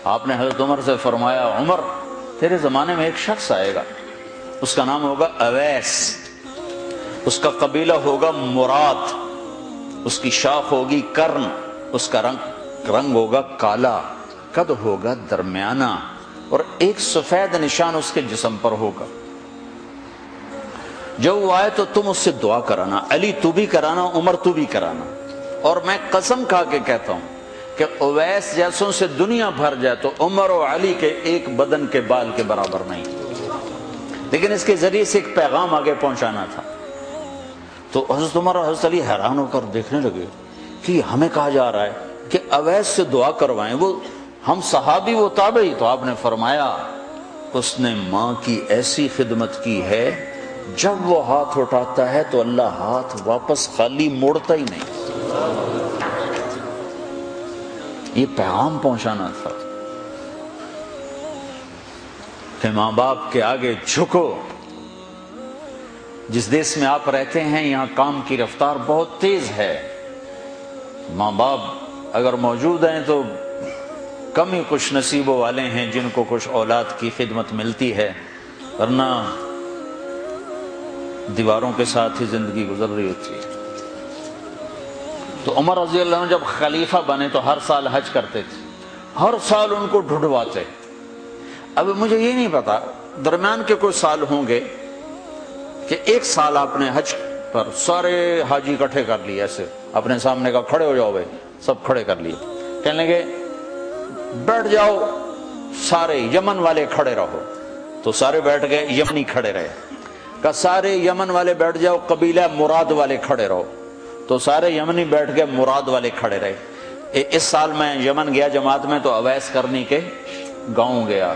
آپ نے حضرت عمر سے فرمایا عمر تیرے زمانے میں ایک شخص آئے گا، اس کا نام ہوگا اویس، اس کا قبیلہ ہوگا مراد، اس کی شاخ ہوگی کرن، اس کا رنگ ہوگا کالا، قد ہوگا درمیانہ، اور ایک سفید نشان اس کے جسم پر ہوگا۔ جب وہ آئے تو تم اس سے دعا کرانا، علی تو بھی کرانا، عمر تو بھی کرانا، اور میں قسم کھا کے کہتا ہوں کہ اویس جیسوں سے دنیا بھر جائے تو عمر و علی کے ایک بدن کے بال کے برابر نہیں، لیکن اس کے ذریعے سے ایک پیغام آگے پہنچانا تھا۔ تو حضرت عمر اور حضرت علی حیران ہو کر دیکھنے لگے کہ ہمیں کہا جا رہا ہے کہ اویس سے دعا کروائیں، وہ ہم صحابی وہ تابعی۔ تو آپ نے فرمایا اس نے ماں کی ایسی خدمت کی ہے، جب وہ ہاتھ اٹھاتا ہے تو اللہ ہاتھ واپس خالی موڑتا ہی نہیں۔ یہ پیغام پہنچانا تھا کہ ماں باپ کے آگے جھکو۔ جس دیش میں آپ رہتے ہیں یہاں کام کی رفتار بہت تیز ہے، ماں باپ اگر موجود ہیں تو کم ہی خوش نصیبوں والے ہیں جن کو کچھ اولاد کی خدمت ملتی ہے، ورنہ دیواروں کے ساتھ ہی زندگی گزر رہی ہوتی ہے۔ تو عمر رضی اللہ عنہ جب خلیفہ بنے تو ہر سال حج کرتے تھے، ہر سال ان کو ڈھونڈواتے۔ اب مجھے یہ نہیں پتا درمیان کے کوئی سال ہوں گے کہ ایک سال آپ نے حج پر سارے حاجی اکٹھے کر لیے، ایسے اپنے سامنے کا کھڑے ہو جاؤ بھائی، سب کھڑے کر لیے، کہنے لگے بیٹھ جاؤ سارے یمن والے کھڑے رہو، تو سارے بیٹھ گئے، یمنی کھڑے رہے، کہ سارے یمن والے بیٹھ جاؤ، قبیلہ مراد والے کھڑے رہو، تو سارے یمنی بیٹھ گئے، مراد والے کھڑے رہے۔ اس سال میں یمن گیا جماعت میں تو اویس کرنی کے گاؤں گیا،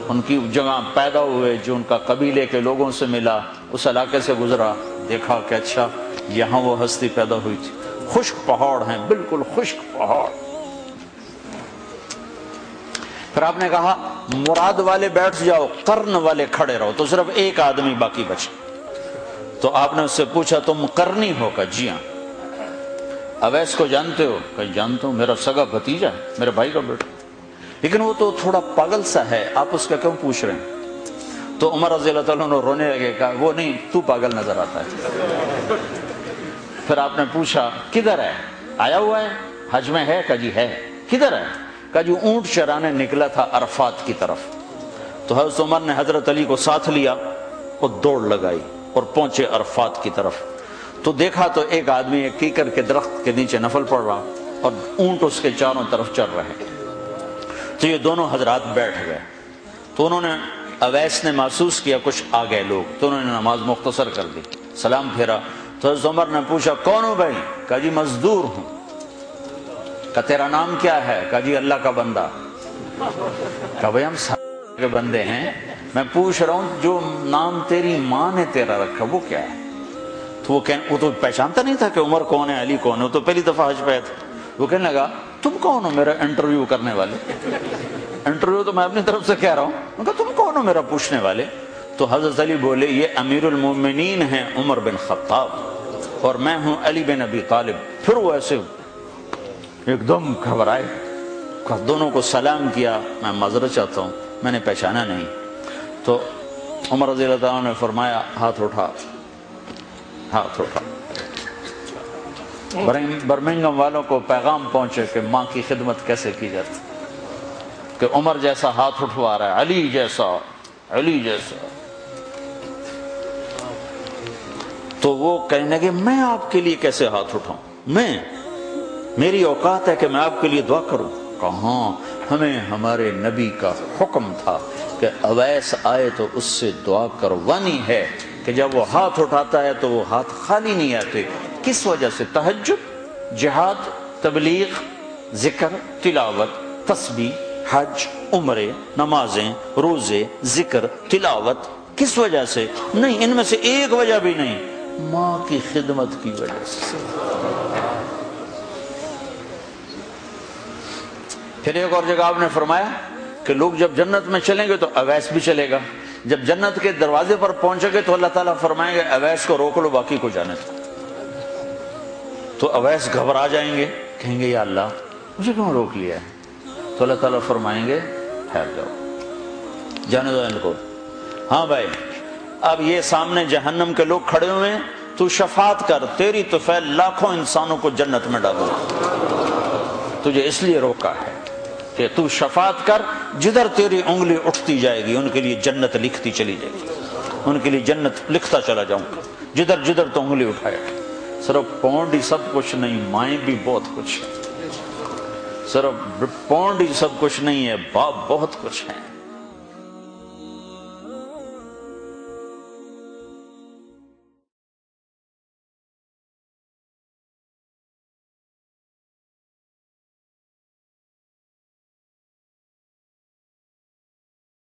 ان کی جگہ پیدا ہوئے، جو ان کا قبیلے کے لوگوں سے ملا، اس علاقے سے گزرا، دیکھا کہ اچھا یہاں وہ ہستی پیدا ہوئی تھی۔ خشک پہاڑ ہیں، بالکل خشک پہاڑ۔ پھر آپ نے کہا مراد والے بیٹھ جاؤ، قرن والے کھڑے رہو، تو صرف ایک آدمی باقی بچا۔ تو آپ نے اس سے پوچھا تم قرنی ہو؟ کہ جی ہاں۔ اویس کو جانتے ہو؟ کہ جانتا ہوں، میرا سگا بھتیجا ہے، میرے بھائی کا بیٹا، لیکن وہ تو تھوڑا پاگل سا ہے، آپ اس کا کیوں پوچھ رہے ہیں؟ تو عمر رضی اللہ تعالیٰ نے رونے لگے، کہا وہ نہیں، تو پاگل نظر آتا ہے۔ پھر آپ نے پوچھا کدھر ہے؟ آیا ہوا ہے حج میں؟ ہے؟ کہ جی ہے۔ کدھر ہے؟ کہ جو اونٹ چرانے نکلا تھا عرفات کی طرف۔ تو حضرت عمر نے حضرت علی کو ساتھ لیا اور دوڑ لگائی اور پہنچے عرفات کی طرف، تو دیکھا تو ایک آدمی ایک کیکر کے درخت کے نیچے نفل پڑ رہا اور اونٹ اس کے چاروں طرف چل رہے۔ تو یہ دونوں حضرات بیٹھ گئے، تو انہوں نے اویس نے محسوس کیا کچھ آ گئے لوگ، تو انہوں نے نماز مختصر کر دی، سلام پھیرا۔ تو حضرت عمر نے پوچھا کون ہو بھائی؟ کہا جی مزدور ہوں۔ کہا تیرا نام کیا ہے؟ کہا جی اللہ کا بندہ۔ کہا بھائی ہم سارے کے بندے ہیں، میں پوچھ رہا ہوں جو نام تیری ماں نے تیرا رکھا وہ کیا ہے؟ تو وہ تو پہچانتا نہیں تھا کہ عمر کون ہے، علی کون ہے، وہ تو پہلی دفعہ حج پہ تھا۔ وہ کہنے لگا تم کون ہو میرا انٹرویو کرنے والے؟ انٹرویو تو میں اپنی طرف سے کہہ رہا ہوں۔ میں کہا تم کون ہو میرا پوچھنے والے؟ تو حضرت علی بولے یہ امیر المومنین ہیں عمر بن خطاب، اور میں ہوں علی بن ابی طالب۔ پھر وہ ایسے ایک دم گھبرائے، دونوں کو سلام کیا، میں معذرت چاہتا ہوں میں نے پہچانا نہیں۔ تو عمر رضی اللہ عنہ نے فرمایا ہاتھ اٹھا، ہاتھ اٹھا۔ برمنگم والوں کو پیغام پہنچے کہ ماں کی خدمت کیسے کی جاتی، کہ عمر جیسا ہاتھ اٹھوا رہا ہے، علی جیسا، علی جیسا۔ تو وہ کہنے لگے میں آپ کے لیے کیسے ہاتھ اٹھاؤں، میری اوقات ہے کہ میں آپ کے لیے دعا کروں؟ کہاں، ہمیں ہمارے نبی کا حکم تھا کہ اویس آئے تو اس سے دعا کروانی ہے، کہ جب وہ ہاتھ اٹھاتا ہے تو وہ ہاتھ خالی نہیں آتے۔ کس وجہ سے؟ تہجد، جہاد، تبلیغ، ذکر، تلاوت، تسبیح، حج، عمرے، نمازیں، روزے، ذکر، تلاوت۔ کس وجہ سے؟ نہیں، ان میں سے ایک وجہ بھی نہیں، ماں کی خدمت کی وجہ سے۔ پھر ایک اور جگہ آپ نے فرمایا کہ لوگ جب جنت میں چلیں گے تو اویس بھی چلے گا، جب جنت کے دروازے پر پہنچے گے تو اللہ تعالیٰ فرمائیں گے اویس کو روک لو، باقی کو جانے دو۔ تو اویس گھبرا جائیں گے، کہیں گے یا اللہ مجھے کیوں روک لیا ہے؟ تو اللہ تعالیٰ فرمائیں گے ٹھہر جاؤ، جانے دو ان کو۔ ہاں بھائی، اب یہ سامنے جہنم کے لوگ کھڑے ہوئے ہیں، تو شفاعت کر، تیری تو فعل لاکھوں انسانوں کو جنت میں ڈالو، تجھے اس لیے روکا ہے کہ تو شفاعت کر، جدھر تیری انگلی اٹھتی جائے گی ان کے لیے جنت لکھتی چلی جائے گی، ان کے لیے جنت لکھتا چلا جاؤں گا، جدھر جدھر تو انگلی اٹھائے۔ صرف پونڈ ہی سب کچھ نہیں، مائیں بھی بہت کچھ ہے، صرف پونڈ ہی سب کچھ نہیں ہے، باپ بہت کچھ ہے۔